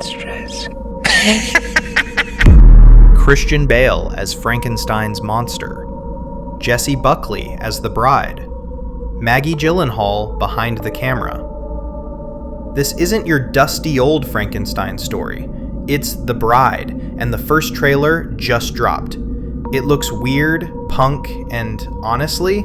monstrous. Christian Bale as Frankenstein's monster. Jessie Buckley as the bride. Maggie Gyllenhaal behind the camera. This isn't your dusty old Frankenstein story. It's The Bride, and the first trailer just dropped. It looks weird, punk, and honestly,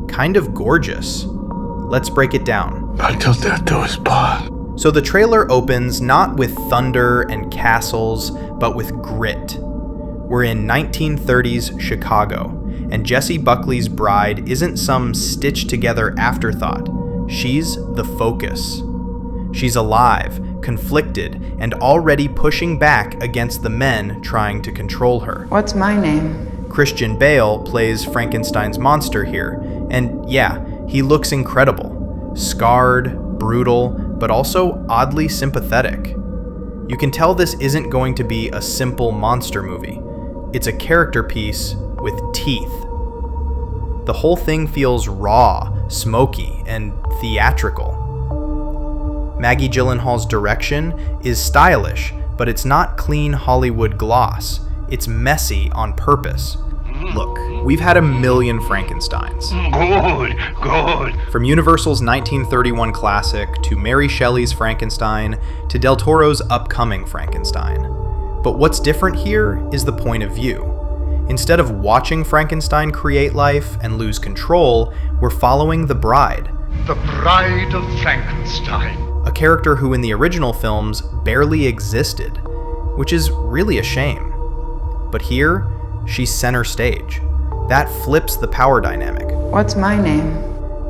kind of gorgeous. Let's break it down. Until death do us part. So the trailer opens not with thunder and castles, but with grit. We're in 1930s Chicago, and Jessie Buckley's bride isn't some stitched-together afterthought. She's the focus. She's alive, conflicted, and already pushing back against the men trying to control her. What's my name? Christian Bale plays Frankenstein's monster here, and yeah, he looks incredible. Scarred, brutal, but also oddly sympathetic. You can tell this isn't going to be a simple monster movie. It's a character piece with teeth. The whole thing feels raw, smoky, and theatrical. Maggie Gyllenhaal's direction is stylish, but it's not clean Hollywood gloss. It's messy on purpose. Look, we've had a million Frankensteins. Good. From Universal's 1931 classic, to Mary Shelley's Frankenstein, to Del Toro's upcoming Frankenstein. But what's different here is the point of view. Instead of watching Frankenstein create life and lose control, we're following the bride. The Bride of Frankenstein. A character who in the original films barely existed, which is really a shame. But here, she's center stage. That flips the power dynamic. What's my name?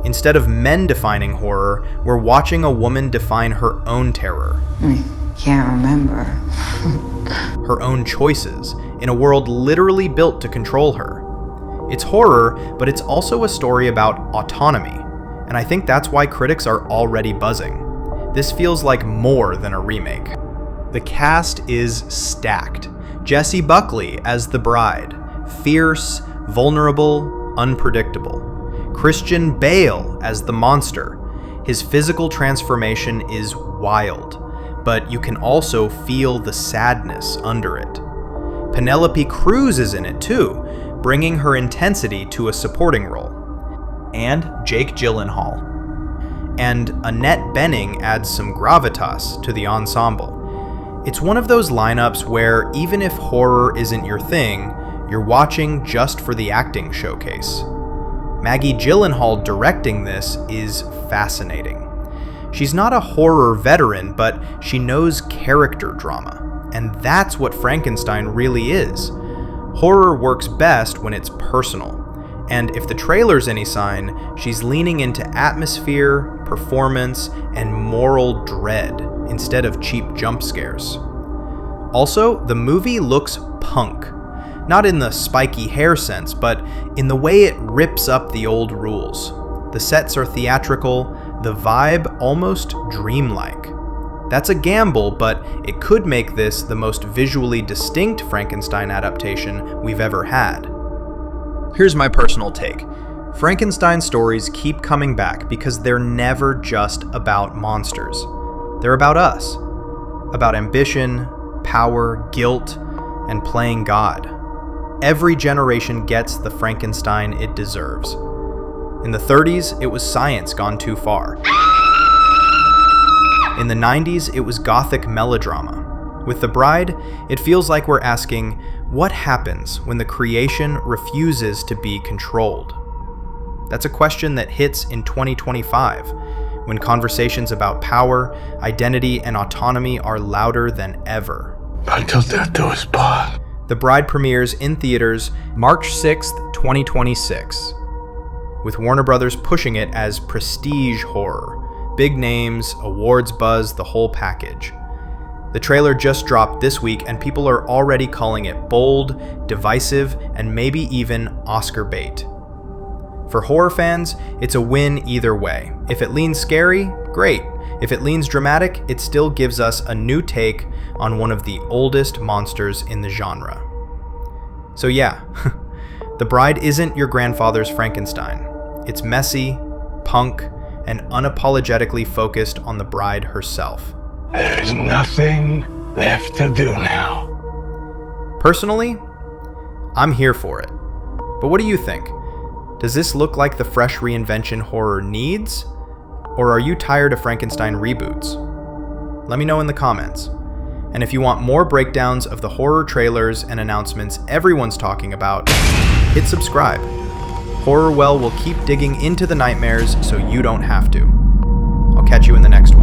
Instead of men defining horror, we're watching a woman define her own terror. I can't remember. Her own choices, in a world literally built to control her. It's horror, but it's also a story about autonomy, and I think that's why critics are already buzzing. This feels like more than a remake. The cast is stacked. Jessie Buckley as the bride, fierce, vulnerable, unpredictable. Christian Bale as the monster. His physical transformation is wild, but you can also feel the sadness under it. Penelope Cruz is in it too, bringing her intensity to a supporting role. And Jake Gyllenhaal. And Annette Bening adds some gravitas to the ensemble. It's one of those lineups where even if horror isn't your thing, you're watching just for the acting showcase. Maggie Gyllenhaal directing this is fascinating. She's not a horror veteran, but she knows character drama, and that's what Frankenstein really is. Horror works best when it's personal. And if the trailer's any sign, she's leaning into atmosphere, performance, and moral dread instead of cheap jump scares. Also, the movie looks punk. Not in the spiky hair sense, but in the way it rips up the old rules. The sets are theatrical, the vibe almost dreamlike. That's a gamble, but it could make this the most visually distinct Frankenstein adaptation we've ever had. Here's my personal take. Frankenstein stories keep coming back because they're never just about monsters. They're about us. About ambition, power, guilt, and playing God. Every generation gets the Frankenstein it deserves. In the 30s, it was science gone too far. In the 90s, it was gothic melodrama. With The Bride, it feels like we're asking, what happens when the creation refuses to be controlled? That's a question that hits in 2025, when conversations about power, identity, and autonomy are louder than ever. Until death do us part. The Bride premieres in theaters March 6th, 2026, with Warner Brothers pushing it as prestige horror. Big names, awards buzz, the whole package. The trailer just dropped this week and people are already calling it bold, divisive, and maybe even Oscar bait. For horror fans, it's a win either way. If it leans scary, great. If it leans dramatic, it still gives us a new take on one of the oldest monsters in the genre. So yeah, The Bride isn't your grandfather's Frankenstein. It's messy, punk, and unapologetically focused on the bride herself. There's nothing left to do now. Personally, I'm here for it. But what do you think? Does this look like the fresh reinvention horror needs? Or are you tired of Frankenstein reboots? Let me know in the comments. And if you want more breakdowns of the horror trailers and announcements everyone's talking about, hit subscribe. Horrorwell will keep digging into the nightmares so you don't have to. I'll catch you in the next one.